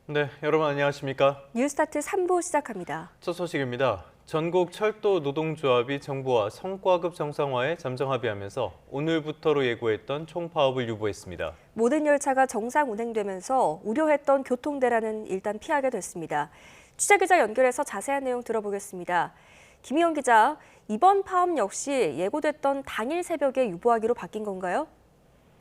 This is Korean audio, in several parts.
네, 여러분 안녕하십니까? 뉴스타트 3부 시작합니다. 첫 소식입니다. 전국 철도 노동조합이 정부와 성과급 정상화에 잠정 합의하면서 오늘부터로 예고했던 총파업을 유보했습니다. 모든 열차가 정상 운행되면서 우려했던 교통대란은 일단 피하게 됐습니다. 취재기자 연결해서 자세한 내용 들어보겠습니다. 김희영 기자, 이번 파업 역시 예고됐던 당일 새벽에 유보하기로 바뀐 건가요?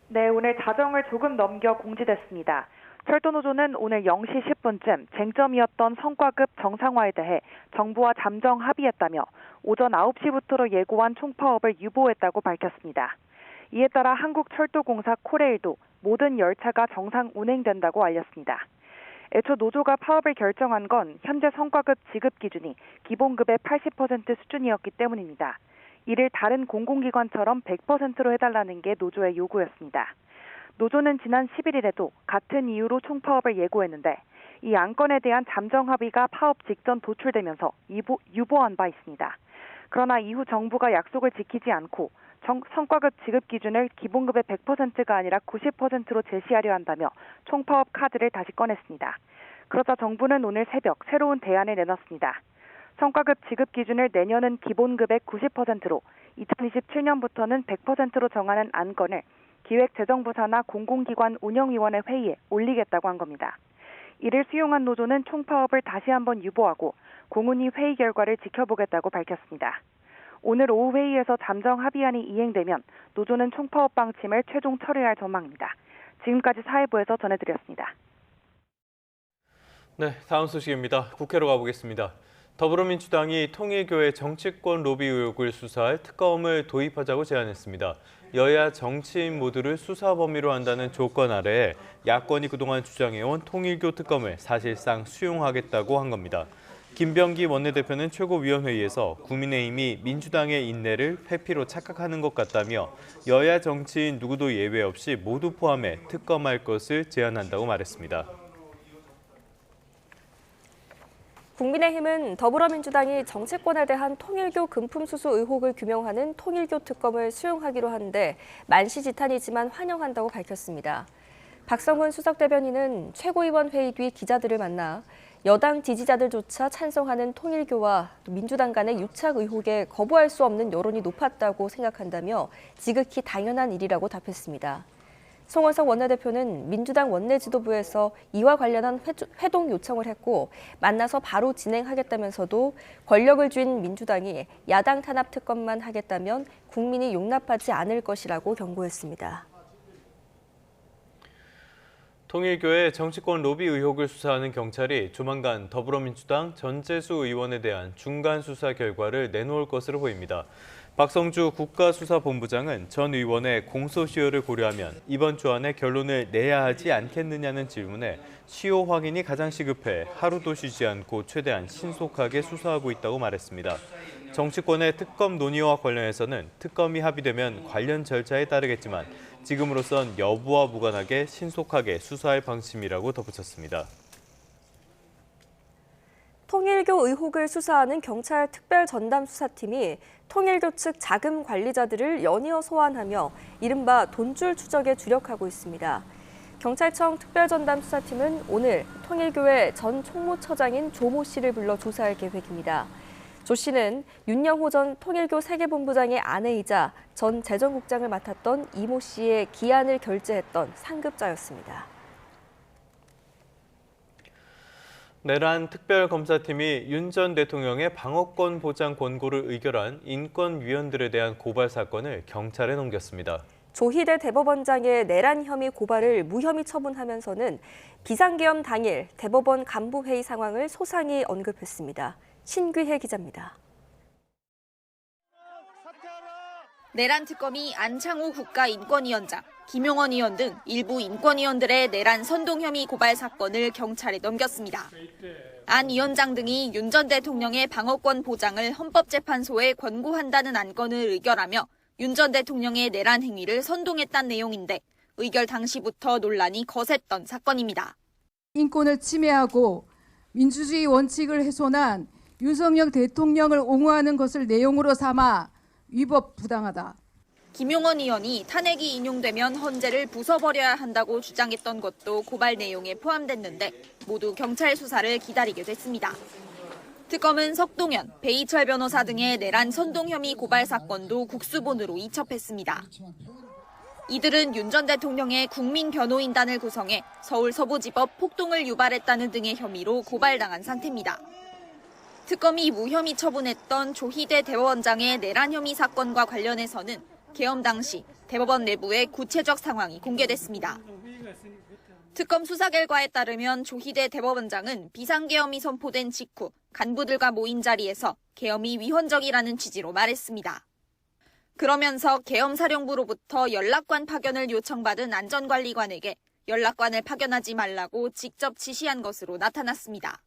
네, 오늘 자정을 조금 넘겨 공지됐습니다. 철도노조는 오늘 0시 10분쯤 쟁점이었던 성과급 정상화에 대해 정부와 잠정 합의했다며 오전 9시부터로 예고한 총파업을 유보했다고 밝혔습니다. 이에 따라 한국철도공사 코레일도 모든 열차가 정상 운행된다고 알렸습니다. 애초 노조가 파업을 결정한 건 현재 성과급 지급 기준이 기본급의 80% 수준이었기 때문입니다. 이를 다른 공공기관처럼 100%로 해달라는 게 노조의 요구였습니다. 노조는 지난 11일에도 같은 이유로 총파업을 예고했는데 이 안건에 대한 잠정 합의가 파업 직전 도출되면서 유보한 바 있습니다. 그러나 이후 정부가 약속을 지키지 않고 성과급 지급 기준을 기본급의 100%가 아니라 90%로 제시하려 한다며 총파업 카드를 다시 꺼냈습니다. 그러자 정부는 오늘 새벽 새로운 대안을 내놨습니다. 성과급 지급 기준을 내년은 기본급의 90%로 2027년부터는 100%로 정하는 안건을 기획재정부 산하 공공기관 운영위원회 회의에 올리겠다고 한 겁니다. 이를 수용한 노조는 총파업을 다시 한번 유보하고 공훈위 회의 결과를 지켜보겠다고 밝혔습니다. 오늘 오후 회의에서 잠정 합의안이 이행되면 노조는 총파업 방침을 최종 철회할 전망입니다. 지금까지 사회부에서 전해드렸습니다. 네, 다음 소식입니다. 국회로 가보겠습니다. 더불어민주당이 통일교의 정치권 로비 의혹을 수사할 특검을 도입하자고 제안했습니다. 여야 정치인 모두를 수사 범위로 한다는 조건 아래에 야권이 그동안 주장해온 통일교 특검을 사실상 수용하겠다고 한 겁니다. 김병기 원내대표는 최고위원회의에서 국민의힘이 민주당의 인내를 회피로 착각하는 것 같다며 여야 정치인 누구도 예외 없이 모두 포함해 특검할 것을 제안한다고 말했습니다. 국민의힘은 더불어민주당이 정치권에 대한 통일교 금품수수 의혹을 규명하는 통일교 특검을 수용하기로 하는데 만시지탄이지만 환영한다고 밝혔습니다. 박성훈 수석대변인은 최고위원 회의 뒤 기자들을 만나 여당 지지자들조차 찬성하는 통일교와 민주당 간의 유착 의혹에 거부할 수 없는 여론이 높았다고 생각한다며 지극히 당연한 일이라고 답했습니다. 송원석 원내대표는 민주당 원내 지도부에서 이와 관련한 회동 요청을 했고 만나서 바로 진행하겠다면서도 권력을 쥔 민주당이 야당 탄압 특검만 하겠다면 국민이 용납하지 않을 것이라고 경고했습니다. 통일교의 정치권 로비 의혹을 수사하는 경찰이 조만간 더불어민주당 전재수 의원에 대한 중간 수사 결과를 내놓을 것으로 보입니다. 박성주 국가수사본부장은 전 의원의 공소시효를 고려하면 이번 주 안에 결론을 내야 하지 않겠느냐는 질문에 시효 확인이 가장 시급해 하루도 쉬지 않고 최대한 신속하게 수사하고 있다고 말했습니다. 정치권의 특검 논의와 관련해서는 특검이 합의되면 관련 절차에 따르겠지만 지금으로선 여부와 무관하게 신속하게 수사할 방침이라고 덧붙였습니다. 통일교 의혹을 수사하는 경찰 특별전담수사팀이 통일교 측 자금 관리자들을 연이어 소환하며 이른바 돈줄 추적에 주력하고 있습니다. 경찰청 특별전담수사팀은 오늘 통일교의 전 총무처장인 조모 씨를 불러 조사할 계획입니다. 조 씨는 윤영호 전 통일교 세계본부장의 아내이자 전 재정국장을 맡았던 이모 씨의 기한을 결제했던 상급자였습니다. 내란 특별검사팀이 윤 전 대통령의 방어권 보장 권고를 의결한 인권위원들에 대한 고발 사건을 경찰에 넘겼습니다. 조희대 대법원장의 내란 혐의 고발을 무혐의 처분하면서는 비상계엄 당일 대법원 간부회의 상황을 소상히 언급했습니다. 신귀혜 기자입니다. 내란 특검이 안창호 국가인권위원장, 김용원 의원 등 일부 인권위원들의 내란 선동 혐의 고발 사건을 경찰에 넘겼습니다. 안 위원장 등이 윤 전 대통령의 방어권 보장을 헌법재판소에 권고한다는 안건을 의결하며 윤 전 대통령의 내란 행위를 선동했다는 내용인데 의결 당시부터 논란이 거셌던 사건입니다. 인권을 침해하고 민주주의 원칙을 훼손한 윤석열 대통령을 옹호하는 것을 내용으로 삼아 위법 부당하다. 김용원 의원이 탄핵이 인용되면 헌재를 부숴버려야 한다고 주장했던 것도 고발 내용에 포함됐는데 모두 경찰 수사를 기다리게 됐습니다. 특검은 석동현, 배이철 변호사 등의 내란 선동 혐의 고발 사건도 국수본으로 이첩했습니다. 이들은 윤 전 대통령의 국민변호인단을 구성해 서울 서부지법 폭동을 유발했다는 등의 혐의로 고발당한 상태입니다. 특검이 무혐의 처분했던 조희대 대법원장의 내란 혐의 사건과 관련해서는 계엄 당시 대법원 내부의 구체적 상황이 공개됐습니다. 특검 수사 결과에 따르면 조희대 대법원장은 비상계엄이 선포된 직후 간부들과 모인 자리에서 계엄이 위헌적이라는 취지로 말했습니다. 그러면서 계엄사령부로부터 연락관 파견을 요청받은 안전관리관에게 연락관을 파견하지 말라고 직접 지시한 것으로 나타났습니다.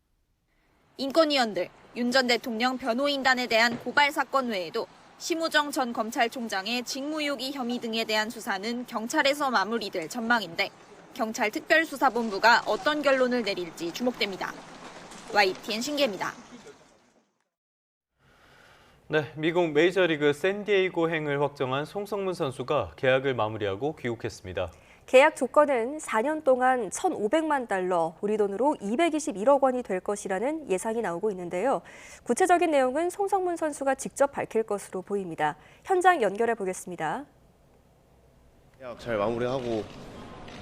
인권위원들, 윤 전 대통령 변호인단에 대한 고발 사건 외에도 심우정 전 검찰총장의 직무유기 혐의 등에 대한 수사는 경찰에서 마무리될 전망인데 경찰 특별수사본부가 어떤 결론을 내릴지 주목됩니다. YTN 신기입니다. 네, 미국 메이저리그 샌디에이고행을 확정한 송성문 선수가 계약을 마무리하고 귀국했습니다. 계약 조건은 4년 동안 1,500만 달러, 우리 돈으로 221억 원이 될 것이라는 예상이 나오고 있는데요. 구체적인 내용은 송성문 선수가 직접 밝힐 것으로 보입니다. 현장 연결해 보겠습니다. 계약 잘 마무리하고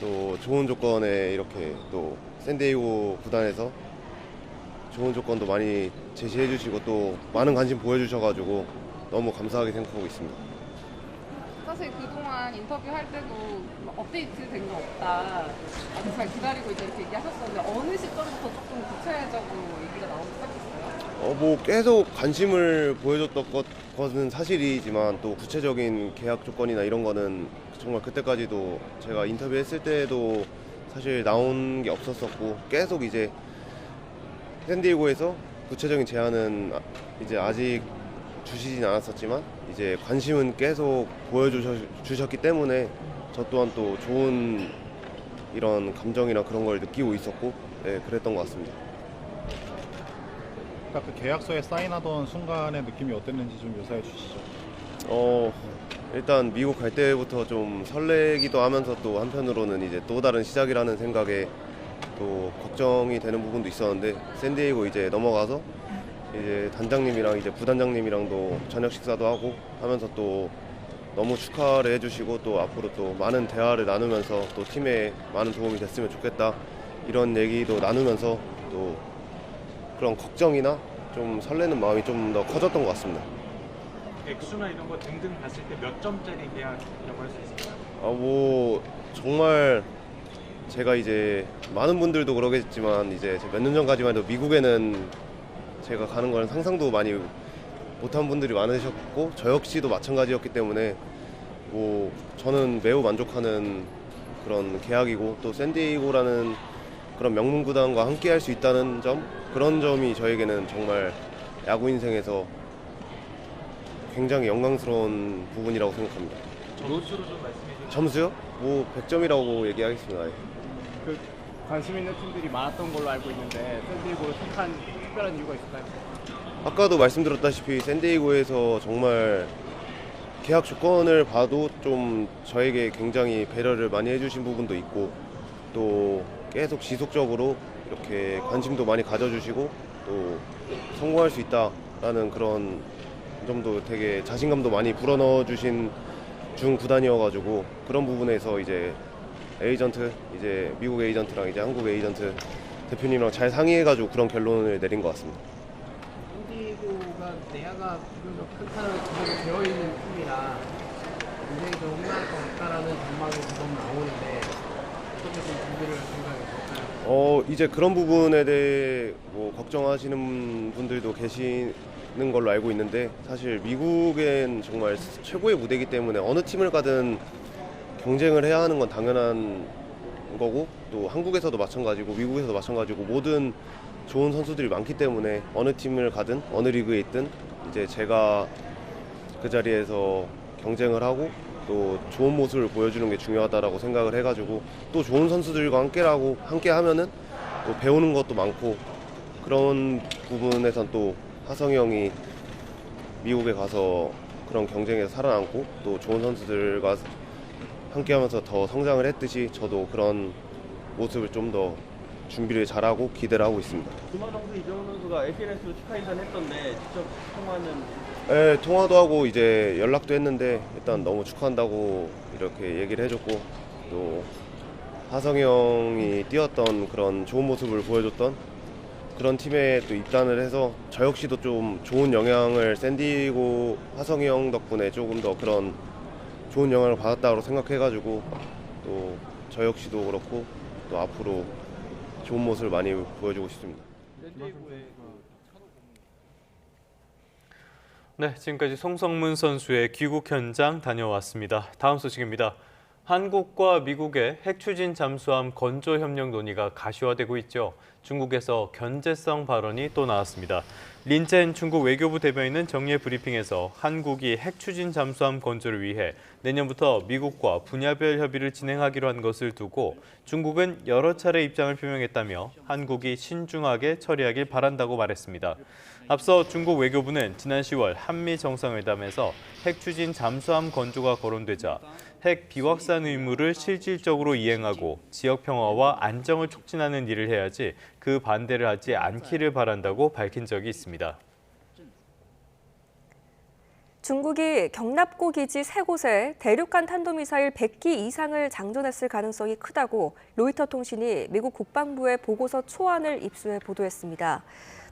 또 좋은 조건에 이렇게 또 샌디에이고 구단에서 좋은 조건도 많이 제시해 주시고 또 많은 관심 보여주셔가지고 너무 감사하게 생각하고 있습니다. 사실 그동안 인터뷰할 때도 업데이트 된 거 없다. 아주 잘 기다리고 있다 이렇게 얘기하셨었는데 어느 시점부터 조금 구체적으로 얘기가 나오기 시작했어요? 뭐 계속 관심을 보여줬던 것은 사실이지만 또 구체적인 계약 조건이나 이런 거는 정말 그때까지도 제가 인터뷰했을 때도 사실 나온 게 없었었고 계속 이제 샌디에이고에서 구체적인 제안은 이제 아직 주시진 않았었지만 이제 관심은 계속 보여주셨기 때문에 저 또한 또 좋은 이런 감정이나 그런 걸 느끼고 있었고 네, 그랬던 것 같습니다. 아까 그 계약서에 사인하던 순간의 느낌이 어땠는지 좀 묘사해 주시죠. 일단 미국 갈 때부터 좀 설레기도 하면서 또 한편으로는 이제 또 다른 시작이라는 생각에 또 걱정이 되는 부분도 있었는데 샌디에이고 이제 넘어가서 이제 단장님이랑 이제 부단장님이랑도 저녁 식사도 하고 하면서 또 너무 축하를 해주시고 또 앞으로 또 많은 대화를 나누면서 또 팀에 많은 도움이 됐으면 좋겠다 이런 얘기도 나누면서 또 그런 걱정이나 좀 설레는 마음이 좀 더 커졌던 것 같습니다. 액수나 이런 거 등등 봤을 때 몇 점짜리 계약이라고 할 수 있을까요? 뭐 정말 제가 이제 많은 분들도 그러겠지만 이제 몇 년 전까지만 해도 미국에는 제가 가는 걸 상상도 많이 못한 분들이 많으셨고 저 역시도 마찬가지였기 때문에 뭐 저는 매우 만족하는 그런 계약이고 또 샌디에이고라는 그런 명문 구단과 함께 할 수 있다는 점 그런 점이 저에게는 정말 야구 인생에서 굉장히 영광스러운 부분이라고 생각합니다. 점수로 좀 말씀해 주세요. 점수요? 뭐 100점이라고 얘기하겠습니다. 그 관심 있는 팀들이 많았던 걸로 알고 있는데 샌디에이고를 택한 특별한 이유가 있을까요? 아까도 말씀드렸다시피 샌디에이고에서 정말 계약 조건을 봐도 좀 저에게 굉장히 배려를 많이 해주신 부분도 있고 또 계속 지속적으로 이렇게 관심도 많이 가져주시고 또 성공할 수 있다라는 그런 점도 되게 자신감도 많이 불어넣어 주신 중 구단이어가지고 그런 부분에서 이제 에이전트 이제 미국 에이전트랑 이제 한국 에이전트 대표님이랑 잘 상의해가지고 그런 결론을 내린 것 같습니다. 샌디에이고가 내야가 비교적 탄탄하게 구성이 되어 있는 팀이라 굉장히 좀 홈런할 것 같다라는 전망이 조금 나오는데 어떻게 좀 준비를 생각하실까요? 이제 그런 부분에 대해 뭐 걱정하시는 분들도 계시는 걸로 알고 있는데 사실 미국엔 정말 최고의 무대이기 때문에 어느 팀을 가든 경쟁을 해야 하는 건 당연한 거고 또 한국에서도 마찬가지고 미국에서도 마찬가지고 모든 좋은 선수들이 많기 때문에 어느 팀을 가든 어느 리그에 있든 이제 제가 그 자리에서 경쟁을 하고 또 좋은 모습을 보여주는 게 중요하다라고 생각을 해가지고 또 좋은 선수들과 함께 하면은 또 배우는 것도 많고 그런 부분에선 또 하성이 형이 미국에 가서 그런 경쟁에서 살아남고 또 좋은 선수들과 함께하면서 더 성장을 했듯이 저도 그런 모습을 좀 더 준비를 잘하고 기대를 하고 있습니다. 주말 선수 이정훈 선수가 SNS로 축하 인사를 했던데 직접 통화는? 네, 통화도 하고 이제 연락도 했는데 일단 너무 축하한다고 이렇게 얘기를 해줬고 또 하성이 형이 뛰었던 그런 좋은 모습을 보여줬던 그런 팀에 또 입단을 해서 저 역시도 좀 좋은 영향을 샌디고 하성이 형 덕분에 조금 더 그런 좋은 영향을 받았다고 생각해가지고 또 저 역시도 그렇고 또 앞으로 좋은 모습을 많이 보여주고 싶습니다. 네, 지금까지 송성문 선수의 귀국 현장 다녀왔습니다. 다음 소식입니다. 한국과 미국의 핵 추진 잠수함 건조 협력 논의가 가시화되고 있죠. 중국에서 견제성 발언이 또 나왔습니다. 린첸 중국 외교부 대변인은 정례 브리핑에서 한국이 핵 추진 잠수함 건조를 위해 내년부터 미국과 분야별 협의를 진행하기로 한 것을 두고 중국은 여러 차례 입장을 표명했다며 한국이 신중하게 처리하길 바란다고 말했습니다. 앞서 중국 외교부는 지난 10월 한미 정상회담에서 핵 추진 잠수함 건조가 거론되자 핵 비확산 의무를 실질적으로 이행하고 지역 평화와 안정을 촉진하는 일을 해야지 그 반대를 하지 않기를 바란다고 밝힌 적이 있습니다. 중국이 경납고 기지 3곳에 대륙간 탄도미사일 100기 이상을 장전했을 가능성이 크다고 로이터 통신이 미국 국방부의 보고서 초안을 입수해 보도했습니다.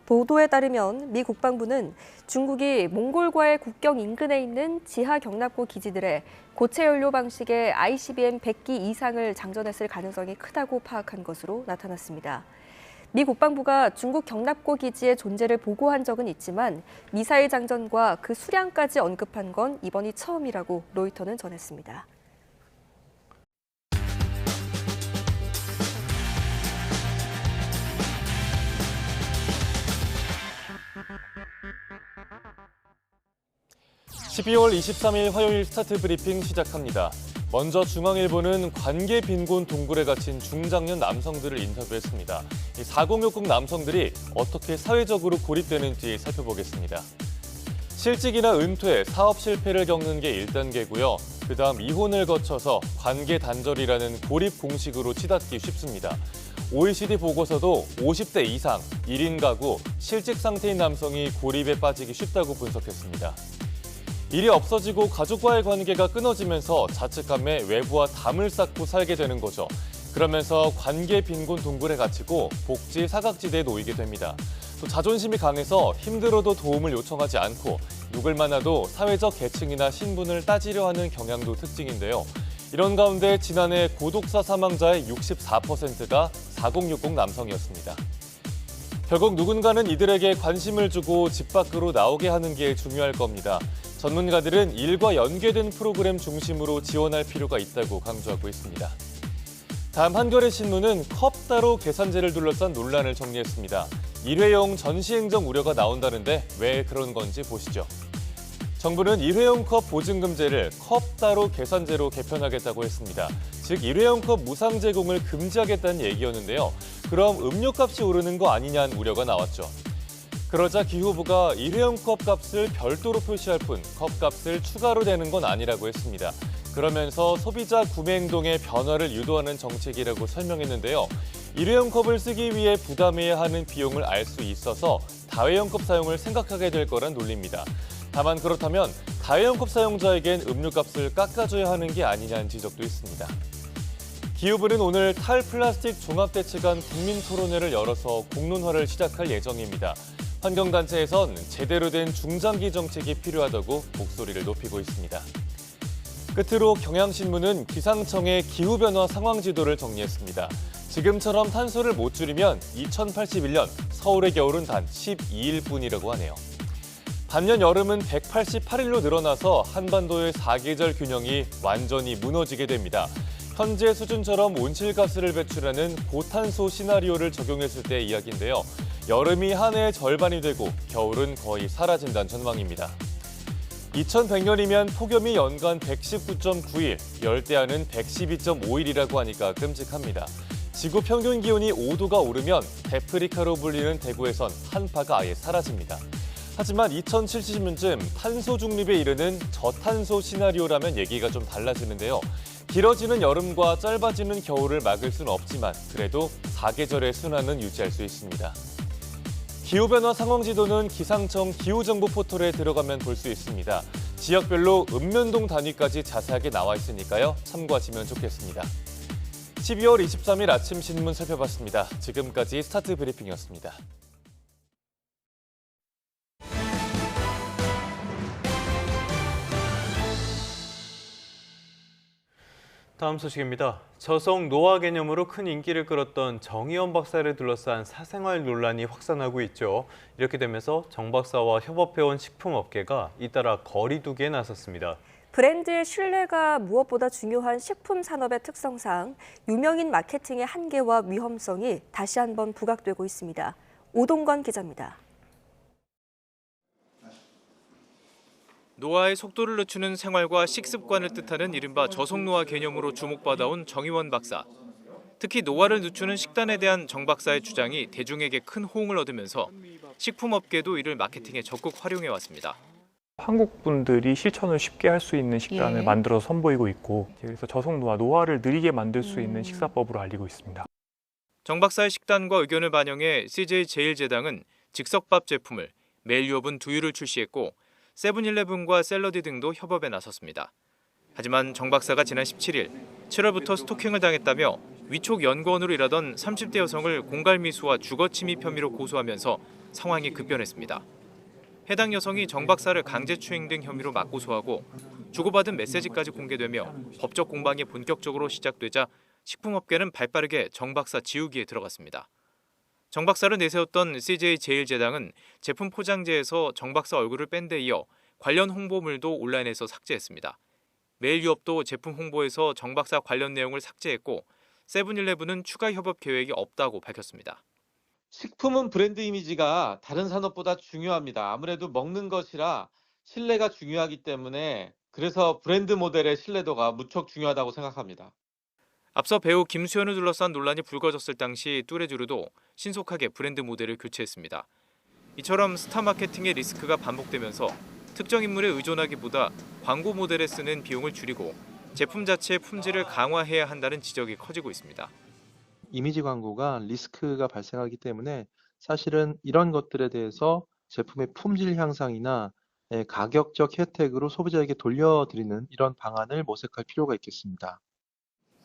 보도에 따르면 미 국방부는 중국이 몽골과의 국경 인근에 있는 지하 경납고 기지들에 고체 연료 방식의 ICBM 100기 이상을 장전했을 가능성이 크다고 파악한 것으로 나타났습니다. 미 국방부가 중국 경납고 기지의 존재를 보고한 적은 있지만 미사일 장전과 그 수량까지 언급한 건 이번이 처음이라고 로이터는 전했습니다. (12월 23일) 화요일 스타트 브리핑 시작합니다. 먼저 중앙일보는 관계 빈곤 동굴에 갇힌 중장년 남성들을 인터뷰했습니다. 이 4060 남성들이 어떻게 사회적으로 고립되는지 살펴보겠습니다. 실직이나 은퇴, 사업 실패를 겪는 게 1단계고요. 그다음 이혼을 거쳐서 관계 단절이라는 고립 공식으로 치닫기 쉽습니다. OECD 보고서도 50대 이상, 1인 가구, 실직 상태인 남성이 고립에 빠지기 쉽다고 분석했습니다. 일이 없어지고 가족과의 관계가 끊어지면서 자칫감에 외부와 담을 쌓고 살게 되는 거죠. 그러면서 관계 빈곤 동굴에 갇히고 복지 사각지대에 놓이게 됩니다. 또 자존심이 강해서 힘들어도 도움을 요청하지 않고 누굴 만나도 사회적 계층이나 신분을 따지려 하는 경향도 특징인데요. 이런 가운데 지난해 고독사 사망자의 64%가 4060 남성이었습니다. 결국 누군가는 이들에게 관심을 주고 집 밖으로 나오게 하는 게 중요할 겁니다. 전문가들은 일과 연계된 프로그램 중심으로 지원할 필요가 있다고 강조하고 있습니다. 다음 한겨레 신문은 컵 따로 계산제를 둘러싼 논란을 정리했습니다. 일회용 전시행정 우려가 나온다는데 왜 그런 건지 보시죠. 정부는 일회용 컵 보증금제를 컵 따로 계산제로 개편하겠다고 했습니다. 즉 일회용 컵 무상 제공을 금지하겠다는 얘기였는데요. 그럼 음료값이 오르는 거 아니냐는 우려가 나왔죠. 그러자 기후부가 일회용 컵 값을 별도로 표시할 뿐 컵값을 추가로 내는 건 아니라고 했습니다. 그러면서 소비자 구매 행동의 변화를 유도하는 정책이라고 설명했는데요. 일회용 컵을 쓰기 위해 부담해야 하는 비용을 알 수 있어서 다회용 컵 사용을 생각하게 될 거란 논리입니다. 다만 그렇다면 다회용 컵 사용자에겐 음료값을 깎아줘야 하는 게 아니냐는 지적도 있습니다. 기후부는 오늘 탈플라스틱 종합대책안 국민토론회를 열어서 공론화를 시작할 예정입니다. 환경단체에선 제대로 된 중장기 정책이 필요하다고 목소리를 높이고 있습니다. 끝으로 경향신문은 기상청의 기후변화 상황지도를 정리했습니다. 지금처럼 탄소를 못 줄이면 2081년 서울의 겨울은 단 12일뿐이라고 하네요. 반년 여름은 188일로 늘어나서 한반도의 사계절 균형이 완전히 무너지게 됩니다. 현재 수준처럼 온실가스를 배출하는 고탄소 시나리오를 적용했을 때의 이야기인데요. 여름이 한 해의 절반이 되고 겨울은 거의 사라진다는 전망입니다. 2100년이면 폭염이 연간 119.9일, 열대야는 112.5일이라고 하니까 끔찍합니다. 지구 평균 기온이 5도가 오르면 데프리카로 불리는 대구에선 한파가 아예 사라집니다. 하지만 2070년쯤 탄소 중립에 이르는 저탄소 시나리오라면 얘기가 좀 달라지는데요. 길어지는 여름과 짧아지는 겨울을 막을 수는 없지만 그래도 사계절의 순환은 유지할 수 있습니다. 기후변화 상황지도는 기상청 기후정보 포털에 들어가면 볼 수 있습니다. 지역별로 읍면동 단위까지 자세하게 나와 있으니까요. 참고하시면 좋겠습니다. 12월 23일 아침 신문 살펴봤습니다. 지금까지 스타트 브리핑이었습니다. 다음 소식입니다. 저속 노화 개념으로 큰 인기를 끌었던 정의원 박사를 둘러싼 사생활 논란이 확산하고 있죠. 이렇게 되면서 정 박사와 협업해온 식품업계가 잇따라 거리 두기에 나섰습니다. 브랜드의 신뢰가 무엇보다 중요한 식품 산업의 특성상 유명인 마케팅의 한계와 위험성이 다시 한번 부각되고 있습니다. 오동건 기자입니다. 노화의 속도를 늦추는 생활과 식습관을 뜻하는 이른바 저속노화 개념으로 주목받아온 정의원 박사. 특히 노화를 늦추는 식단에 대한 정 박사의 주장이 대중에게 큰 호응을 얻으면서 식품업계도 이를 마케팅에 적극 활용해왔습니다. 한국 분들이 실천을 쉽게 할 수 있는 식단을 만들어서 선보이고 있고, 그래서 저속노화, 노화를 느리게 만들 수 있는 식사법으로 알리고 있습니다. 정 박사의 식단과 의견을 반영해 CJ 제일제당은 즉석밥 제품을, 매일 유업은 두유를 출시했고 세븐일레븐과 샐러디 등도 협업에 나섰습니다. 하지만 정 박사가 지난 17일 7월부터 스토킹을 당했다며 위촉 연구원으로 일하던 30대 여성을 공갈미수와 주거침입 혐의로 고소하면서 상황이 급변했습니다. 해당 여성이 정 박사를 강제추행 등 혐의로 맞고소하고 주고받은 메시지까지 공개되며 법적 공방이 본격적으로 시작되자 식품업계는 발빠르게 정 박사 지우기에 들어갔습니다. 정 박사를 내세웠던 CJ 제일제당은 제품 포장재에서 정 박사 얼굴을 뺀 데 이어 관련 홍보물도 온라인에서 삭제했습니다. 매일 유업도 제품 홍보에서 정 박사 관련 내용을 삭제했고 세븐일레븐은 추가 협업 계획이 없다고 밝혔습니다. 식품은 브랜드 이미지가 다른 산업보다 중요합니다. 아무래도 먹는 것이라 신뢰가 중요하기 때문에 그래서 브랜드 모델의 신뢰도가 무척 중요하다고 생각합니다. 앞서 배우 김수현을 둘러싼 논란이 불거졌을 당시 뚜레쥬르도 신속하게 브랜드 모델을 교체했습니다. 이처럼 스타 마케팅의 리스크가 반복되면서 특정 인물에 의존하기보다 광고 모델에 쓰는 비용을 줄이고 제품 자체의 품질을 강화해야 한다는 지적이 커지고 있습니다. 이미지 광고가 리스크가 발생하기 때문에 사실은 이런 것들에 대해서 제품의 품질 향상이나 가격적 혜택으로 소비자에게 돌려드리는 이런 방안을 모색할 필요가 있겠습니다.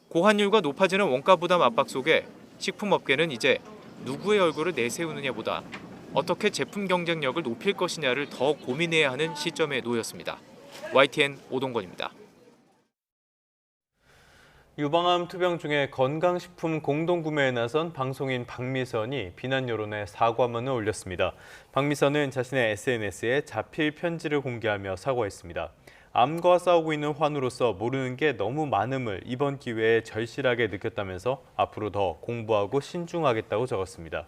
고환율과 높아지는 원가 부담 압박 속에 식품업계는 이제 누구의 얼굴을 내세우느냐보다 어떻게 제품 경쟁력을 높일 것이냐를 더 고민해야 하는 시점에 놓였습니다. YTN 오동건입니다. 유방암 투병 중에 건강식품 공동구매에 나선 방송인 박미선이 비난 여론에 사과문을 올렸습니다. 박미선은 자신의 SNS에 자필 편지를 공개하며 사과했습니다. 암과 싸우고 있는 환우로서 모르는 게 너무 많음을 이번 기회에 절실하게 느꼈다면서 앞으로 더 공부하고 신중하겠다고 적었습니다.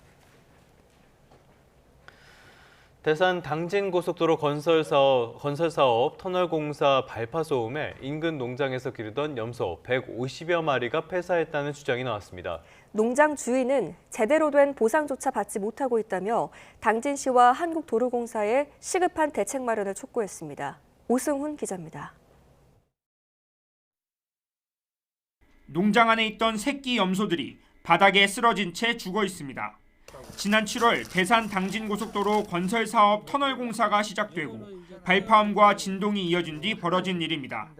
대산 당진고속도로 건설사업 터널공사 발파 소음에 인근 농장에서 기르던 염소 150여 마리가 폐사했다는 주장이 나왔습니다. 농장 주인은 제대로 된 보상조차 받지 못하고 있다며 당진시와 한국도로공사에 시급한 대책 마련을 촉구했습니다. 오승훈 기자입니다. 농장 안에 있던 새끼 염소들이 바닥에 쓰러진 채 죽어 있습니다. 지난 7월 대산 당진고속도로 건설사업 터널공사가 시작되고 발파음과 진동이 이어진 뒤 벌어진 일입니다.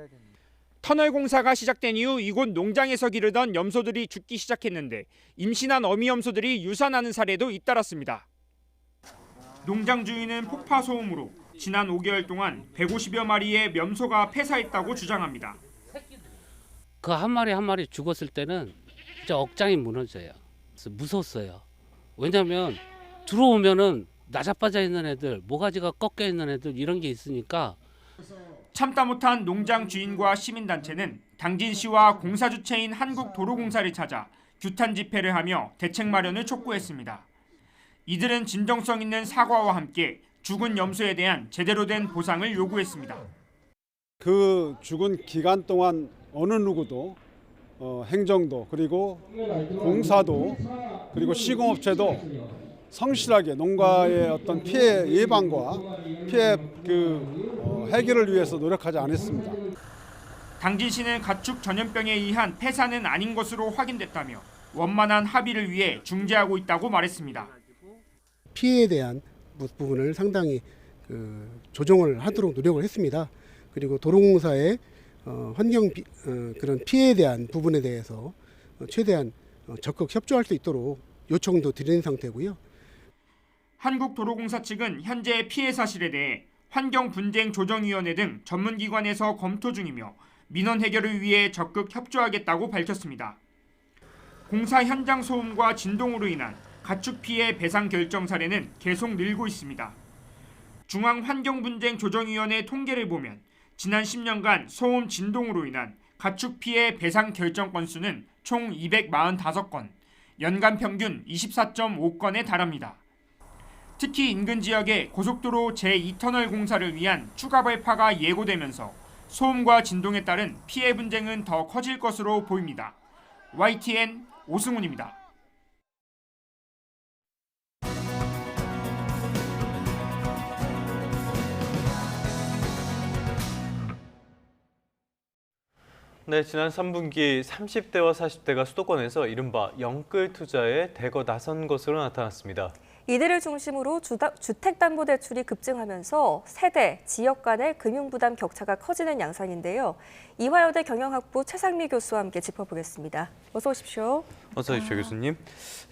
터널 공사가 시작된 이후 이곳 농장에서 기르던 염소들이 죽기 시작했는데 임신한 어미 염소들이 유산하는 사례도 잇따랐습니다. 농장 주인은 폭파 소음으로 지난 5개월 동안 150여 마리의 염소가 폐사했다고 주장합니다. 그 한 마리 한 마리 죽었을 때는 진짜 억장이 무너져요. 그래서 무서웠어요. 왜냐하면 들어오면은 나자빠져 있는 애들, 모가지가 꺾여 있는 애들 이런 게 있으니까. 참다 못한 농장 주인과 시민단체는 당진시와 공사 주체인 한국도로공사를 찾아 규탄 집회를 하며 대책 마련을 촉구했습니다. 이들은 진정성 있는 사과와 함께 죽은 염소에 대한 제대로 된 보상을 요구했습니다. 그 죽은 기간 동안 어느 누구도 행정도 그리고 공사도 그리고 시공업체도 성실하게 농가의 어떤 피해 예방과 피해 해결을 위해서 노력하지 않았습니다. 당진시는 가축 전염병에 의한 폐사는 아닌 것으로 확인됐다며 원만한 합의를 위해 중재하고 있다고 말했습니다. 피해에 대한 부분을 상당히 조정을 하도록 노력을 했습니다. 그리고 도로공사의 환경 그런 피해에 대한 부분에 대해서 최대한 적극 협조할 수 있도록 요청도 드린 상태고요. 한국도로공사 측은 현재 피해 사실에 대해 환경분쟁조정위원회 등 전문기관에서 검토 중이며 민원 해결을 위해 적극 협조하겠다고 밝혔습니다. 공사 현장 소음과 진동으로 인한 가축 피해 배상 결정 사례는 계속 늘고 있습니다. 중앙환경분쟁조정위원회 통계를 보면 지난 10년간 소음 진동으로 인한 가축 피해 배상 결정 건수는 총 245건, 연간 평균 24.5건에 달합니다. 특히 인근 지역에 고속도로 제2터널 공사를 위한 추가 발파가 예고되면서 소음과 진동에 따른 피해 분쟁은 더 커질 것으로 보입니다. YTN 오승훈입니다. 네, 지난 3분기 30대와 40대가 수도권에서 이른바 영끌 투자에 대거 나선 것으로 나타났습니다. 이들을 중심으로 주택담보대출이 급증하면서 세대, 지역 간의 금융부담 격차가 커지는 양상인데요. 이화여대 경영학부 최상미 교수와 함께 짚어보겠습니다. 어서 오십시오. 어서 오십시오, 교수님.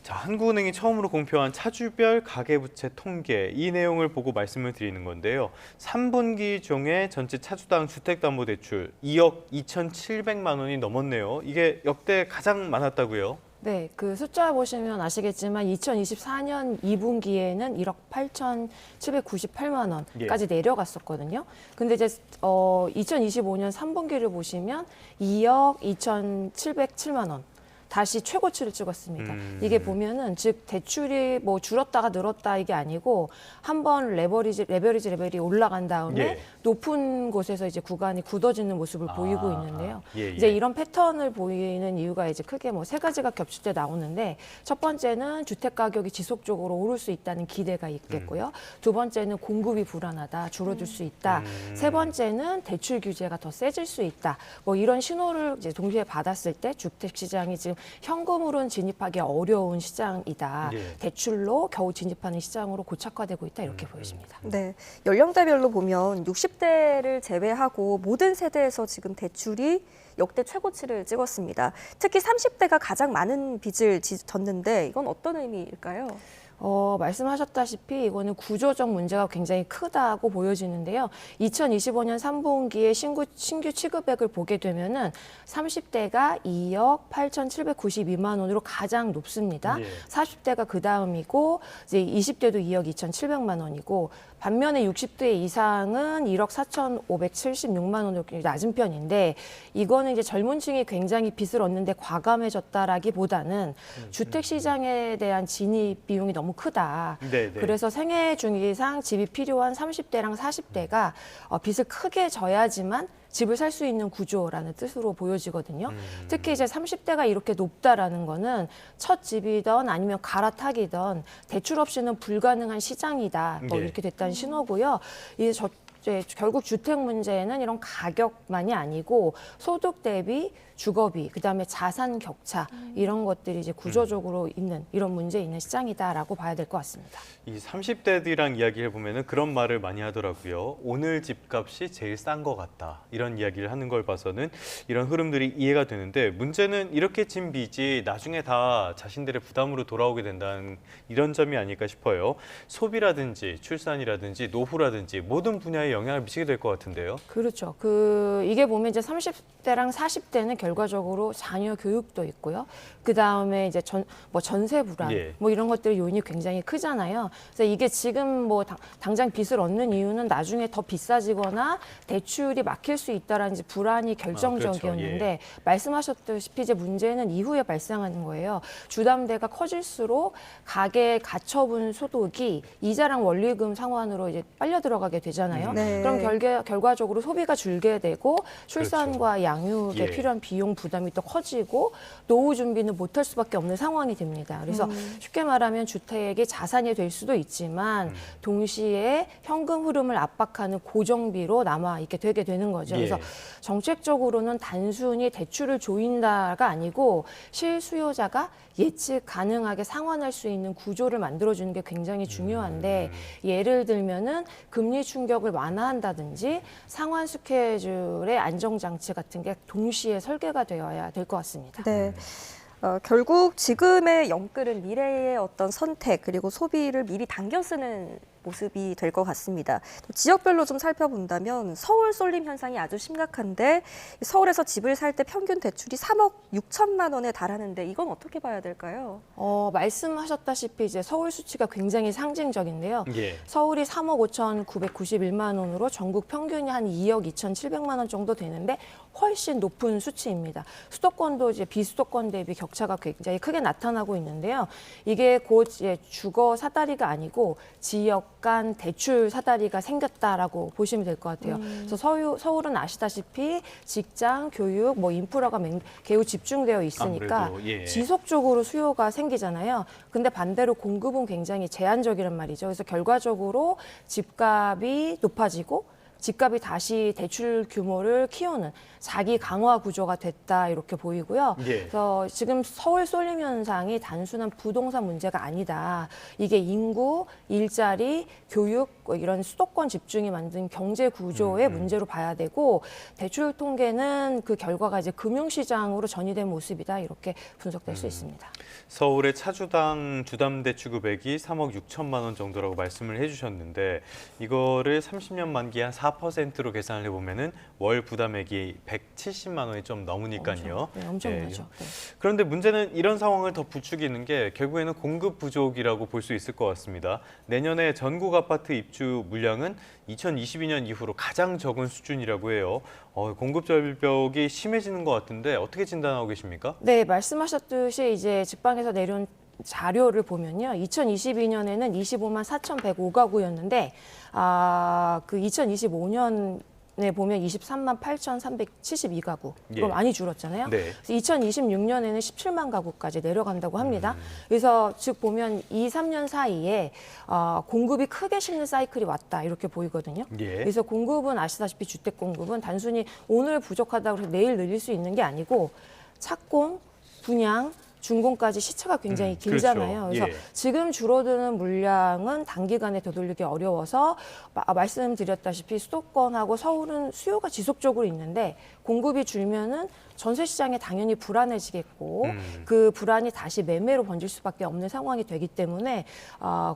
자, 한국은행이 처음으로 공표한 차주별 가계부채 통계, 이 내용을 보고 말씀을 드리는 건데요. 3분기 중에 전체 차주당 주택담보대출 2억 2,700만 원이 넘었네요. 이게 역대 가장 많았다고요? 네, 그 숫자 보시면 아시겠지만 2024년 2분기에는 1억 8,798만 원까지 내려갔었거든요. 근데 이제 2025년 3분기를 보시면 2억 2,707만 원. 다시 최고치를 찍었습니다. 이게 보면은 즉 대출이 뭐 줄었다가 늘었다 이게 아니고 한번 레벨이 올라간 다음에 높은 곳에서 이제 구간이 굳어지는 모습을 보이고 있는데요. 이제 이런 패턴을 보이는 이유가 이제 크게 뭐 세 가지가 겹칠 때 나오는데 첫 번째는 주택 가격이 지속적으로 오를 수 있다는 기대가 있겠고요. 두 번째는 공급이 불안하다, 줄어들 수 있다. 세 번째는 대출 규제가 더 세질 수 있다. 뭐 이런 신호를 이제 동시에 받았을 때 주택 시장이 지금 현금으로는 진입하기 어려운 시장이다. 대출로 겨우 진입하는 시장으로 고착화되고 있다. 이렇게 보여집니다. 네, 연령대별로 보면 60대를 제외하고 모든 세대에서 지금 대출이 역대 최고치를 찍었습니다. 특히 30대가 가장 많은 빚을 졌는데 이건 어떤 의미일까요? 말씀하셨다시피 이거는 구조적 문제가 굉장히 크다고 보여지는데요. 2025년 3분기에 신규 취급액을 보게 되면은 30대가 2억 8,792만 원으로 가장 높습니다. 40대가 그 다음이고 이제 20대도 2억 2,700만 원이고 반면에 60대 이상은 1억 4,576만 원으로 낮은 편인데 이거는 이제 젊은 층이 굉장히 빚을 얻는데 과감해졌다라기보다는 주택 시장에 대한 진입 비용이 너무 크다. 그래서 생애 중기상 집이 필요한 30대랑 40대가 빚을 크게 져야지만 집을 살 수 있는 구조라는 뜻으로 보여지거든요. 특히 이제 30대가 이렇게 높다라는 거는 첫 집이든 아니면 갈아타기든 대출 없이는 불가능한 시장이다. 뭐 이렇게 됐다는 신호고요. 이제 결국 주택 문제는 이런 가격만이 아니고 소득 대비 주거비, 그다음에 자산 격차 이런 것들이 이제 구조적으로 있는 이런 문제 있는 시장이다라고 봐야 될 것 같습니다. 이 30대들이랑 이야기를 보면은 그런 말을 많이 하더라고요. 오늘 집값이 제일 싼 것 같다. 이런 이야기를 하는 걸 봐서는 이런 흐름들이 이해가 되는데 문제는 이렇게 진 빚이 나중에 다 자신들의 부담으로 돌아오게 된다는 이런 점이 아닐까 싶어요. 소비라든지 출산이라든지 노후라든지 모든 분야에 영향을 미치게 될 것 같은데요. 그렇죠. 이게 보면 이제 30대랑 40대는 결과적으로 자녀 교육도 있고요. 그 다음에 이제 전세 불안 뭐 이런 것들 요인이 굉장히 크잖아요. 그래서 이게 지금 뭐 당장 빚을 얻는 이유는 나중에 더 비싸지거나 대출이 막힐 수 있다라는 이제 불안이 결정적이었는데 말씀하셨다시피 이제 문제는 이후에 발생하는 거예요. 주담대가 커질수록 가계에 갖춰본 소득이 이자랑 원리금 상환으로 이제 빨려 들어가게 되잖아요. 네. 그럼 결과적으로 소비가 줄게 되고 출산과 양육에 예. 필요한 비용 부담이 또 커지고 노후 준비는 못할 수밖에 없는 상황이 됩니다. 그래서 쉽게 말하면 주택이 자산이 될 수도 있지만 동시에 현금 흐름을 압박하는 고정비로 남아 있게 되게 되는 거죠. 그래서 정책적으로는 단순히 대출을 조인다가 아니고 실수요자가 예측 가능하게 상환할 수 있는 구조를 만들어주는 게 굉장히 중요한데 예를 들면은 금리 충격을 완화한다든지 상환 스케줄의 안정장치 같은 게 동시에 설계가 되어야 될 것 같습니다. 네. 결국 지금의 영끌은 미래의 어떤 선택 그리고 소비를 미리 당겨 쓰는 모습이 될 것 같습니다. 또 지역별로 좀 살펴본다면 서울 쏠림 현상이 아주 심각한데 서울에서 집을 살 때 평균 대출이 3억 6천만 원에 달하는데 이건 어떻게 봐야 될까요? 말씀하셨다시피 이제 서울 수치가 굉장히 상징적인데요. 서울이 3억 5,991만 원으로 전국 평균이 한 2억 2,700만 원 정도 되는데 훨씬 높은 수치입니다. 수도권도 이제 비수도권 대비 격차가 굉장히 크게 나타나고 있는데요. 이게 곧 이제 주거 사다리가 아니고 지역 간 대출 사다리가 생겼다라고 보시면 될 것 같아요. 그래서 서울은 아시다시피 직장, 교육, 인프라가 매우 집중되어 있으니까 지속적으로 수요가 생기잖아요. 근데 반대로 공급은 굉장히 제한적이란 말이죠. 그래서 결과적으로 집값이 높아지고 집값이 다시 대출 규모를 키우는 자기 강화 구조가 됐다 이렇게 보이고요. 그래서 지금 서울 쏠림 현상이 단순한 부동산 문제가 아니다. 이게 인구, 일자리, 교육 이런 수도권 집중이 만든 경제 구조의 문제로 봐야 되고 대출 통계는 그 결과가 이제 금융시장으로 전이된 모습이다 이렇게 분석될 수 있습니다. 서울의 차주당 주담 대출 금액이 3억 6천만 원 정도라고 말씀을 해주셨는데 이거를 30년 만기 한 4%로 계산을 해보면은 월 부담액이 170만 원이 좀 넘으니까요. 엄청나죠. 그런데 문제는 이런 상황을 더 부추기는 게 결국에는 공급 부족이라고 볼 수 있을 것 같습니다. 내년에 전국 아파트 입주 물량은 2022년 이후로 가장 적은 수준이라고 해요. 공급 절벽이 심해지는 것 같은데 어떻게 진단하고 계십니까? 네, 말씀하셨듯이 이제 직방에서 내려온 자료를 보면요. 2022년에는 25만 4,105가구였는데 그 2025년에 보면 23만 8,372가구. 그럼 많이 줄었잖아요. 네. 2026년에는 17만 가구까지 내려간다고 합니다. 그래서 즉 보면 2, 3년 사이에 공급이 크게 식는 사이클이 왔다 이렇게 보이거든요. 그래서 공급은 아시다시피 주택 공급은 단순히 오늘 부족하다고 해서 내일 늘릴 수 있는 게 아니고 착공, 분양, 준공까지 시차가 굉장히 길잖아요. 그렇죠. 그래서 지금 줄어드는 물량은 단기간에 되돌리기 어려워서 말씀드렸다시피 수도권하고 서울은 수요가 지속적으로 있는데 공급이 줄면은 전세 시장에 당연히 불안해지겠고 그 불안이 다시 매매로 번질 수밖에 없는 상황이 되기 때문에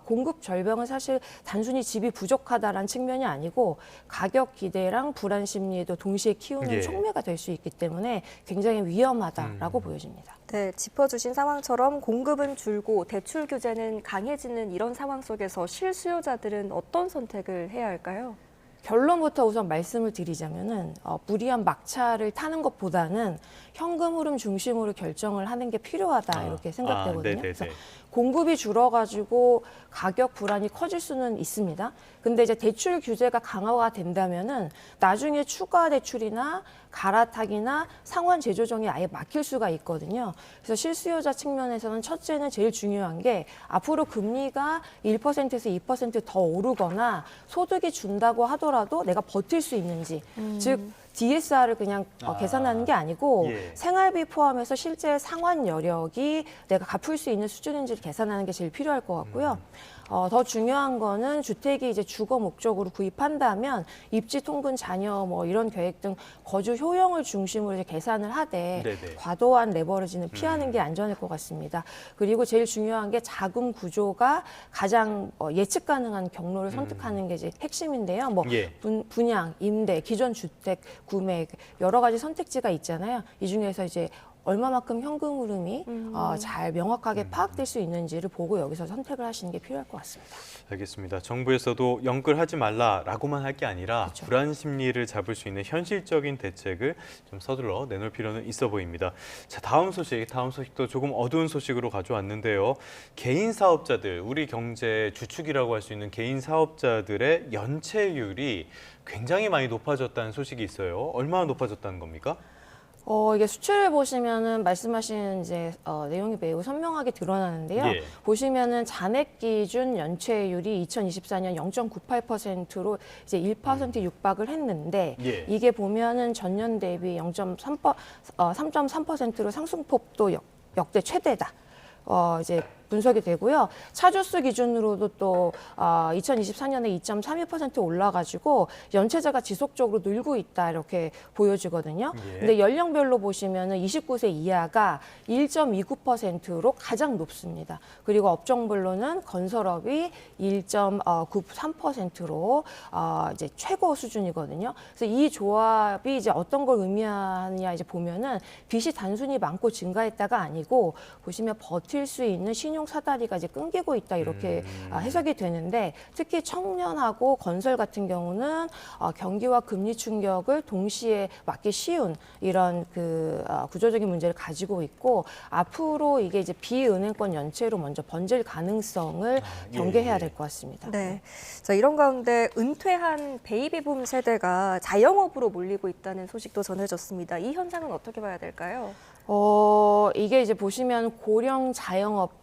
공급 절벽은 사실 단순히 집이 부족하다라는 측면이 아니고 가격 기대랑 불안 심리도 동시에 키우는 촉매가 될 수 있기 때문에 굉장히 위험하다라고 보여집니다. 네, 짚어주신 상황처럼 공급은 줄고 대출 규제는 강해지는 이런 상황 속에서 실수요자들은 어떤 선택을 해야 할까요? 결론부터 우선 말씀을 드리자면은 무리한 막차를 타는 것보다는 현금 흐름 중심으로 결정을 하는 게 필요하다 이렇게 생각되거든요. 그래서 공급이 줄어가지고 가격 불안이 커질 수는 있습니다. 근데 이제 대출 규제가 강화가 된다면은 나중에 추가 대출이나 갈아타기나 상환 재조정이 아예 막힐 수가 있거든요. 그래서 실수요자 측면에서는 첫째는 제일 중요한 게 앞으로 금리가 1%에서 2% 더 오르거나 소득이 준다고 하더라도 내가 버틸 수 있는지, 즉 DSR을 그냥 계산하는 게 아니고 생활비 포함해서 실제 상환 여력이 내가 갚을 수 있는 수준인지를 계산하는 게 제일 필요할 것 같고요. 더 중요한 거는 주택이 이제 주거 목적으로 구입한다면 입지, 통근, 자녀 이런 계획 등 거주 효용을 중심으로 이제 계산을 하되 과도한 레버리지는 피하는 게 안전할 것 같습니다. 그리고 제일 중요한 게 자금 구조가 가장 예측 가능한 경로를 선택하는 게 이제 핵심인데요. 분양, 임대, 기존 주택 구매 여러 가지 선택지가 있잖아요. 이 중에서 이제 얼마만큼 현금 흐름이 잘 명확하게 파악될 수 있는지를 보고 여기서 선택을 하시는 게 필요할 것 같습니다. 알겠습니다. 정부에서도 연끌하지 말라라고만 할 게 아니라 그렇죠. 불안 심리를 잡을 수 있는 현실적인 대책을 좀 서둘러 내놓을 필요는 있어 보입니다. 자, 다음 소식도 조금 어두운 소식으로 가져왔는데요. 개인 사업자들, 우리 경제의 주축이라고 할 수 있는 개인 사업자들의 연체율이 굉장히 많이 높아졌다는 소식이 있어요. 얼마나 높아졌다는 겁니까? 이게 수치를 보시면은 말씀하신 이제 내용이 매우 선명하게 드러나는데요. 예. 보시면은 잔액 기준 연체율이 2024년 0.98%로 이제 1% 육박을 했는데 예. 이게 보면은 전년 대비 3.3%로 상승폭도 역대 최대다. 이제 분석이 되고요. 차주수 기준으로도 또 2024년에 2.32% 올라가지고 연체자가 지속적으로 늘고 있다 이렇게 보여지거든요. 예. 근데 연령별로 보시면은 29세 이하가 1.29%로 가장 높습니다. 그리고 업종별로는 건설업이 1.93%로 이제 최고 수준이거든요. 그래서 이 조합이 이제 어떤 걸 의미하느냐 이제 보면은 빚이 단순히 많고 증가했다가 아니고 보시면 버틸 수 있는 신용 사다리가 이제 끊기고 있다 이렇게 해석이 되는데 특히 청년하고 건설 같은 경우는 경기와 금리 충격을 동시에 맞기 쉬운 이런 구조적인 문제를 가지고 있고 앞으로 이게 이제 비은행권 연체로 먼저 번질 가능성을 경계해야 될 것 같습니다. 네. 자, 이런 가운데 은퇴한 베이비붐 세대가 자영업으로 몰리고 있다는 소식도 전해졌습니다. 이 현상은 어떻게 봐야 될까요? 이게 이제 보시면 고령 자영업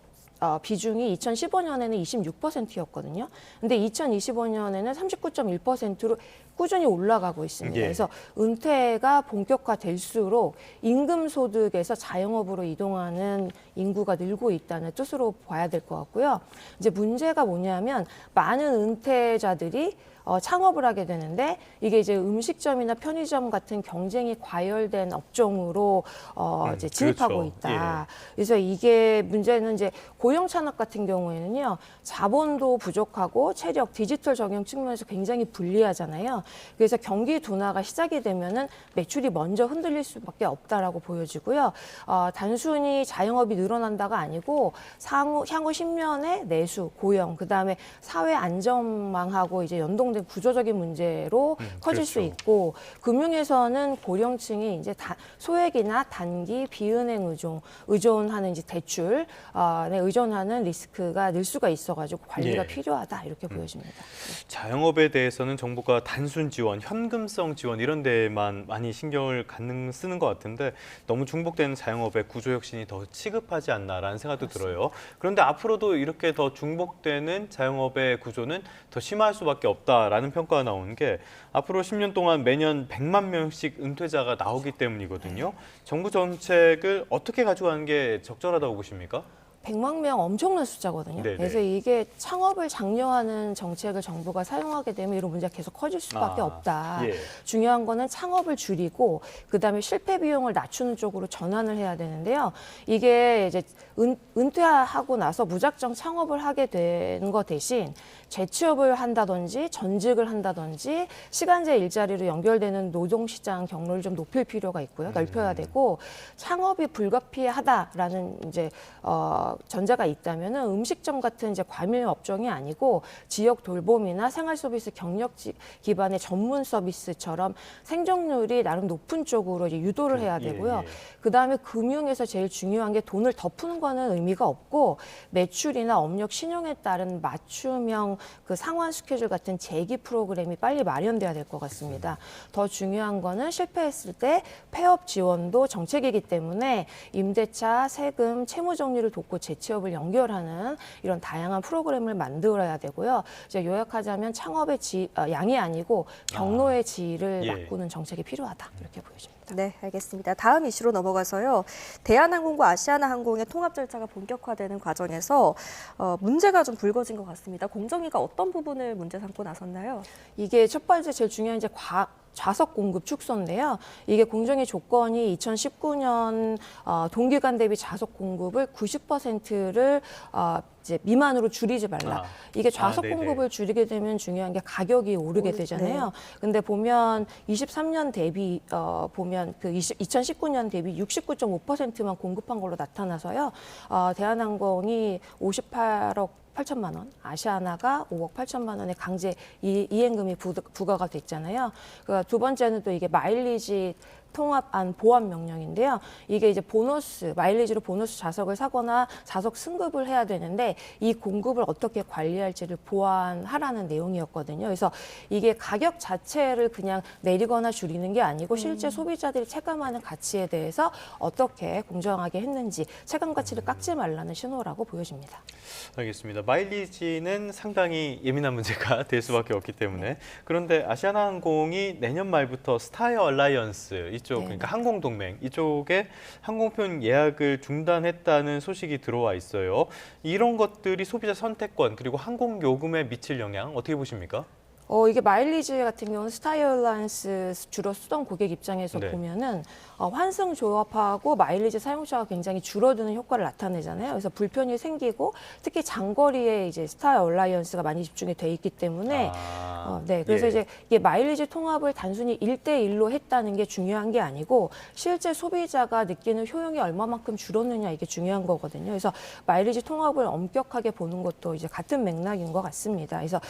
비중이 2015년에는 26%였거든요. 근데 2025년에는 39.1%로 꾸준히 올라가고 있습니다. 예. 그래서 은퇴가 본격화될수록 임금 소득에서 자영업으로 이동하는 인구가 늘고 있다는 뜻으로 봐야 될 것 같고요. 이제 문제가 뭐냐면 많은 은퇴자들이 창업을 하게 되는데 이게 이제 음식점이나 편의점 같은 경쟁이 과열된 업종으로 이제 진입하고 그렇죠. 있다. 예. 그래서 이게 문제는 이제 고용 산업 같은 경우에는요, 자본도 부족하고 체력, 디지털 적용 측면에서 굉장히 불리하잖아요. 그래서 경기 둔화가 시작이 되면은 매출이 먼저 흔들릴 수밖에 없다라고 보여지고요. 단순히 자영업이 늘어난다가 아니고 향후 10년의 내수, 고용, 그다음에 사회 안전망하고 이제 연동된 구조적인 문제로 커질 수 그렇죠. 있고 금융에서는 고령층이 이제 소액이나 단기 비은행 의존하는 이제 대출에 의존하는 리스크가 늘 수가 있어가지고 관리가 예. 필요하다 이렇게 보여집니다. 자영업에 대해서는 정부가 단순 지원, 현금성 지원 이런 데만 많이 신경을 쓰는 것 같은데 너무 중복되는 자영업의 구조 혁신이 더 시급하지 않나라는 생각도 들어요. 그런데 앞으로도 이렇게 더 중복되는 자영업의 구조는 더 심할 수밖에 없다라는 평가가 나오는 게 앞으로 10년 동안 매년 100만 명씩 은퇴자가 나오기 때문이거든요. 정부 정책을 어떻게 가져가는 게 적절하다고 보십니까? 100만 명 엄청난 숫자거든요. 네네. 그래서 이게 창업을 장려하는 정책을 정부가 사용하게 되면 이런 문제가 계속 커질 수밖에 없다. 예. 중요한 거는 창업을 줄이고 그다음에 실패 비용을 낮추는 쪽으로 전환을 해야 되는데요. 이게 이제 은퇴하고 나서 무작정 창업을 하게 되는 것 대신 재취업을 한다든지 전직을 한다든지 시간제 일자리로 연결되는 노동시장 경로를 좀 높일 필요가 있고요. 넓혀야 되고 창업이 불가피하다라는 이제 전제가 있다면은 음식점 같은 이제 과밀 업종이 아니고 지역 돌봄이나 생활 서비스 경력 기반의 전문 서비스처럼 생존율이 나름 높은 쪽으로 이제 유도를 해야 되고요. 그다음에 금융에서 제일 중요한 게 돈을 더 푸는 거는 의미가 없고 매출이나 업력 신용에 따른 맞춤형 그 상환 스케줄 같은 재기 프로그램이 빨리 마련돼야 될 것 같습니다. 더 중요한 거는 실패했을 때 폐업 지원도 정책이기 때문에 임대차, 세금, 채무 정리를 돕고 재취업을 연결하는 이런 다양한 프로그램을 만들어야 되고요. 이제 요약하자면 창업의 양이 아니고 경로의 질을 바꾸는 정책이 필요하다 이렇게 보여집니다. 네, 알겠습니다. 다음 이슈로 넘어가서요. 대한항공과 아시아나항공의 통합 절차가 본격화되는 과정에서 문제가 좀 불거진 것 같습니다. 공정위가 어떤 부분을 문제 삼고 나섰나요? 이게 첫 번째 제일 중요한 이제 좌석 공급 축소인데요. 이게 공정위 조건이 2019년 동기간 대비 좌석 공급을 90%를 이제 미만으로 줄이지 말라. 이게 좌석 네네. 공급을 줄이게 되면 중요한 게 가격이 오르게 되잖아요. 근데 보면 23년 대비 보면 그 2019년 대비 69.5%만 공급한 걸로 나타나서요. 대한항공이 58억 8천만 원, 아시아나가 5억 8천만 원의 강제 이행금이 부과가 됐잖아요. 그러니까 두 번째는 또 이게 마일리지 통합안 보완 명령인데요. 이게 이제 보너스, 마일리지로 보너스 좌석을 사거나 좌석 승급을 해야 되는데 이 공급을 어떻게 관리할지를 보완하라는 내용이었거든요. 그래서 이게 가격 자체를 그냥 내리거나 줄이는 게 아니고 실제 소비자들이 체감하는 가치에 대해서 어떻게 공정하게 했는지 체감 가치를 깎지 말라는 신호라고 보여집니다. 알겠습니다. 마일리지는 상당히 예민한 문제가 될 수밖에 없기 때문에 그런데 아시아나항공이 내년 말부터 스타어 얼라이언스 이쪽 그러니까 항공동맹 이쪽에 항공편 예약을 중단했다는 소식이 들어와 있어요. 이런 것들이 소비자 선택권 그리고 항공요금에 미칠 영향 어떻게 보십니까? 이게 마일리지 같은 경우는 스타일라이언스 주로 쓰던 고객 입장에서 보면은 환승 조합하고 마일리지 사용자가 굉장히 줄어드는 효과를 나타내잖아요. 그래서 불편이 생기고 특히 장거리에 이제 스타일라이언스가 많이 집중이 돼 있기 때문에 그래서 이제 이게 마일리지 통합을 단순히 1대1로 했다는 게 중요한 게 아니고 실제 소비자가 느끼는 효용이 얼마만큼 줄었느냐 이게 중요한 거거든요. 그래서 마일리지 통합을 엄격하게 보는 것도 이제 같은 맥락인 것 같습니다. 그래서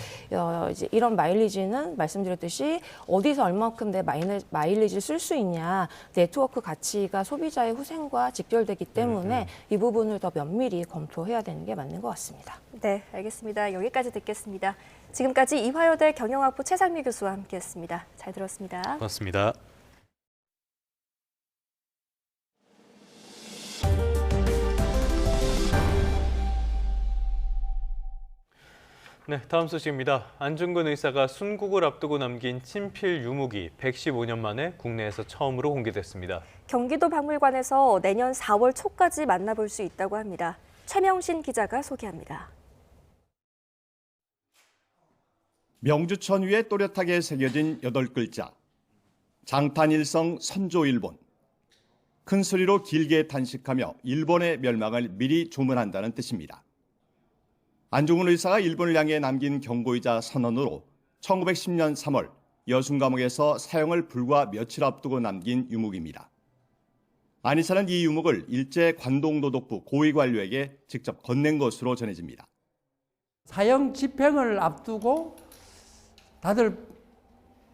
이제 이런 마일리지는 말씀드렸듯이 어디서 얼마만큼 내 마일리지를 쓸 수 있냐 네트워크 가치가 소비자의 후생과 직결되기 때문에 이 부분을 더 면밀히 검토해야 되는 게 맞는 것 같습니다. 네, 알겠습니다. 여기까지 듣겠습니다. 지금까지 이화여대 경영학부 최상미 교수와 함께했습니다. 잘 들었습니다. 고맙습니다. 네, 다음 소식입니다. 안중근 의사가 순국을 앞두고 남긴 친필 유목이 115년 만에 국내에서 처음으로 공개됐습니다. 경기도 박물관에서 내년 4월 초까지 만나볼 수 있다고 합니다. 최명신 기자가 소개합니다. 명주천 위에 또렷하게 새겨진 8글자. 장탄일성 선조일본. 큰 소리로 길게 탄식하며 일본의 멸망을 미리 조문한다는 뜻입니다. 안중근 의사가 일본을 향해 남긴 경고이자 선언으로 1910년 3월 여순 감옥에서 사형을 불과 며칠 앞두고 남긴 유목입니다. 안 의사는 이 유목을 일제 관동도독부 고위 관료에게 직접 건넨 것으로 전해집니다. 사형 집행을 앞두고 다들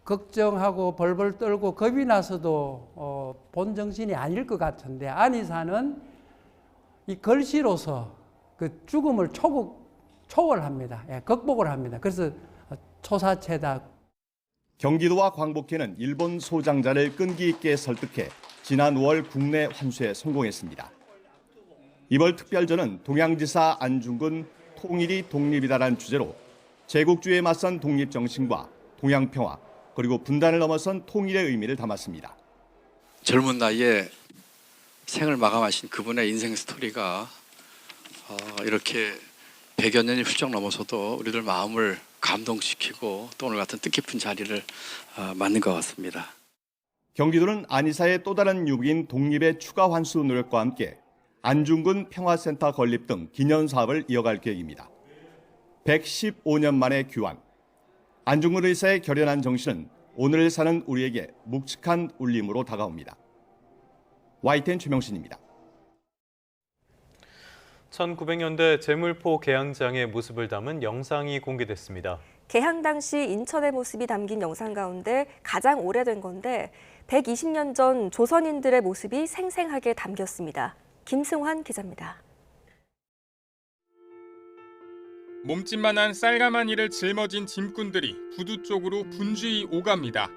걱정하고 벌벌 떨고 겁이 나서도 본 정신이 아닐 것 같은데 안 의사는 이 글씨로서 그 죽음을 초월합니다. 극복을 합니다. 그래서 초사체다. 경기도와 광복회는 일본 소장자를 끈기 있게 설득해 지난 5월 국내 환수에 성공했습니다. 이번 특별전은 동양지사 안중근 통일이 독립이다라는 주제로 제국주의에 맞선 독립정신과 동양평화 그리고 분단을 넘어선 통일의 의미를 담았습니다. 젊은 나이에 생을 마감하신 그분의 인생 스토리가 이렇게 100여 년이 훌쩍 넘어서도 우리들 마음을 감동시키고 또 오늘 같은 뜻깊은 자리를 맞는 것 같습니다. 경기도는 안 의사의 또 다른 유목인 독립의 추가 환수 노력과 함께 안중근 평화센터 건립 등 기념 사업을 이어갈 계획입니다. 115년 만의 귀환. 안중근 의사의 결연한 정신은 오늘을 사는 우리에게 묵직한 울림으로 다가옵니다. YTN 최명신입니다. 1900년대 제물포 개항장의 모습을 담은 영상이 공개됐습니다. 개항 당시 인천의 모습이 담긴 영상 가운데 가장 오래된 건데 120년 전 조선인들의 모습이 생생하게 담겼습니다. 김승환 기자입니다. 몸집만한 쌀가마니를 짊어진 짐꾼들이 부두 쪽으로 분주히 오갑니다.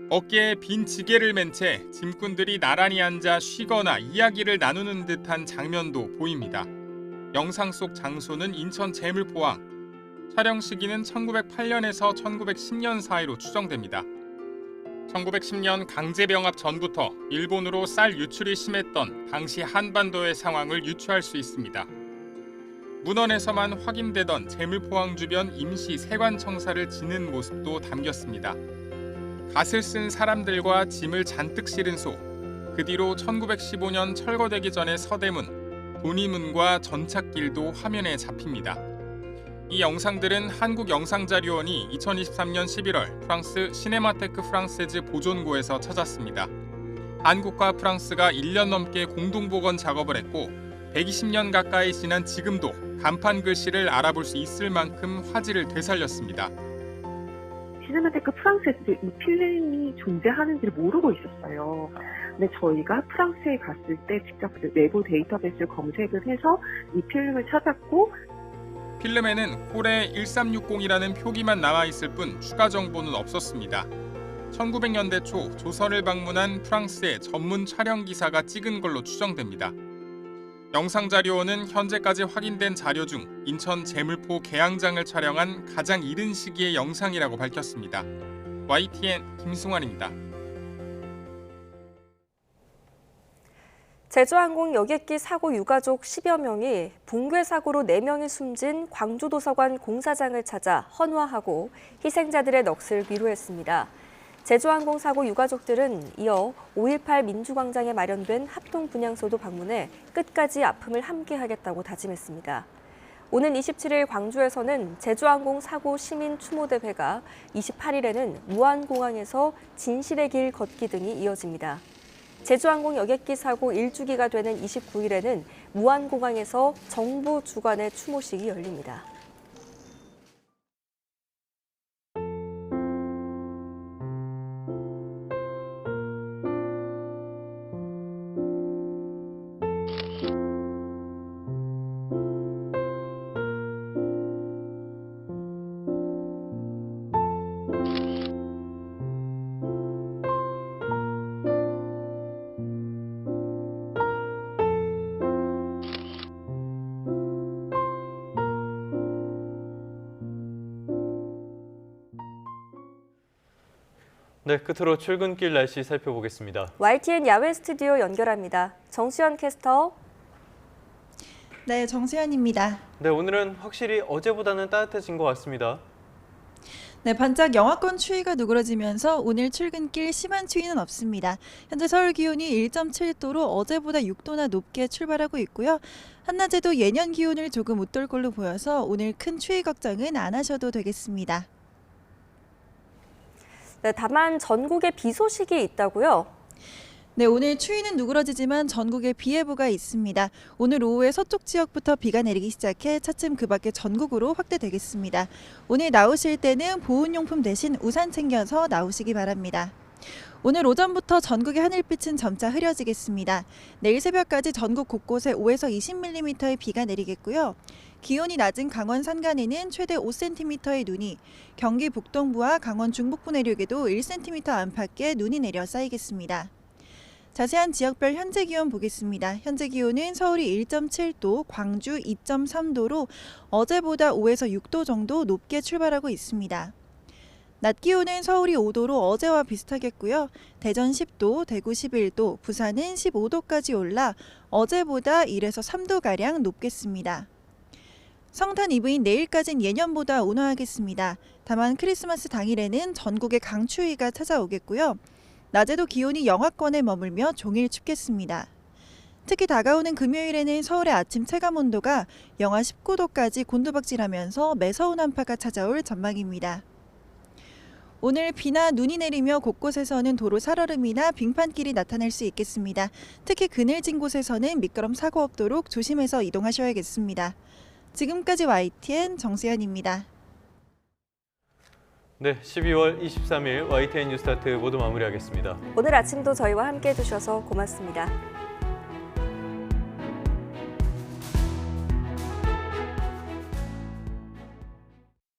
어깨에 빈 지게를 맨 채 짐꾼들이 나란히 앉아 쉬거나 이야기를 나누는 듯한 장면도 보입니다. 영상 속 장소는 인천 제물포항. 촬영 시기는 1908년에서 1910년 사이로 추정됩니다. 1910년 강제병합 전부터 일본으로 쌀 유출이 심했던 당시 한반도의 상황을 유추할 수 있습니다. 문헌에서만 확인되던 제물포항 주변 임시 세관청사를 지는 모습도 담겼습니다. 갓을 쓴 사람들과 짐을 잔뜩 실은 소, 그 뒤로 1915년 철거되기 전의 서대문, 돈이문과 전찻길도 화면에 잡힙니다. 이 영상들은 한국영상자료원이 2023년 11월 프랑스 시네마테크 프랑세즈 보존고에서 찾았습니다. 한국과 프랑스가 1년 넘게 공동복원 작업을 했고 120년 가까이 지난 지금도 간판 글씨를 알아볼 수 있을 만큼 화질을 되살렸습니다. 시네마테크 프랑스에서도 이 필름이 존재하는지를 모르고 있었어요. 근데 저희가 프랑스에 갔을 때 직접 내부 데이터베이스를 검색을 해서 이 필름을 찾았고, 필름에는 콜에 1360이라는 표기만 남아있을 뿐 추가 정보는 없었습니다. 1900년대 초 조선을 방문한 프랑스의 전문 촬영 기사가 찍은 걸로 추정됩니다. 영상자료원은 현재까지 확인된 자료 중 인천 제물포 개항장을 촬영한 가장 이른 시기의 영상이라고 밝혔습니다. YTN 김승환입니다. 제주항공 여객기 사고 유가족 10여 명이 붕괴 사고로 4명이 숨진 광주도서관 공사장을 찾아 헌화하고 희생자들의 넋을 위로했습니다. 제주항공 사고 유가족들은 이어 5.18 민주광장에 마련된 합동분향소도 방문해 끝까지 아픔을 함께하겠다고 다짐했습니다. 오는 27일 광주에서는 제주항공 사고 시민 추모대회가, 28일에는 무안공항에서 진실의 길 걷기 등이 이어집니다. 제주항공 여객기 사고 1주기가 되는 29일에는 무안공항에서 정부 주관의 추모식이 열립니다. 네, 끝으로 출근길 날씨 살펴보겠습니다. YTN 야외 스튜디오 연결합니다. 정수연 캐스터. 네, 정수연입니다. 네, 오늘은 확실히 어제보다는 따뜻해진 것 같습니다. 네, 반짝 영하권 추위가 누그러지면서 오늘 출근길 심한 추위는 없습니다. 현재 서울 기온이 1.7도로 어제보다 6도나 높게 출발하고 있고요. 한낮에도 예년 기온을 조금 웃돌 걸로 보여서 오늘 큰 추위 걱정은 안 하셔도 되겠습니다. 네, 다만 전국에 비 소식이 있다고요? 네, 오늘 추위는 누그러지지만 전국에 비 예보가 있습니다. 오늘 오후에 서쪽 지역부터 비가 내리기 시작해 차츰 그 밖에 전국으로 확대되겠습니다. 오늘 나오실 때는 보온용품 대신 우산 챙겨서 나오시기 바랍니다. 오늘 오전부터 전국의 하늘빛은 점차 흐려지겠습니다. 내일 새벽까지 전국 곳곳에 5에서 20mm의 비가 내리겠고요. 기온이 낮은 강원 산간에는 최대 5cm의 눈이, 경기 북동부와 강원 중북부 내륙에도 1cm 안팎의 눈이 내려 쌓이겠습니다. 자세한 지역별 현재 기온 보겠습니다. 현재 기온은 서울이 1.7도, 광주 2.3도로 어제보다 5에서 6도 정도 높게 출발하고 있습니다. 낮 기온은 서울이 5도로 어제와 비슷하겠고요. 대전 10도, 대구 11도, 부산은 15도까지 올라 어제보다 1에서 3도가량 높겠습니다. 성탄 이브인 내일까지는 예년보다 온화하겠습니다. 다만 크리스마스 당일에는 전국에 강추위가 찾아오겠고요. 낮에도 기온이 영하권에 머물며 종일 춥겠습니다. 특히 다가오는 금요일에는 서울의 아침 체감온도가 영하 19도까지 곤두박질하면서 매서운 한파가 찾아올 전망입니다. 오늘 비나 눈이 내리며 곳곳에서는 도로 살얼음이나 빙판길이 나타날 수 있겠습니다. 특히 그늘진 곳에서는 미끄럼 사고 없도록 조심해서 이동하셔야겠습니다. 지금까지 YTN 정수연입니다. 네, 12월 23일 YTN 뉴스타트 모두 마무리하겠습니다. 오늘 아침도 저희와 함께해 주셔서 고맙습니다.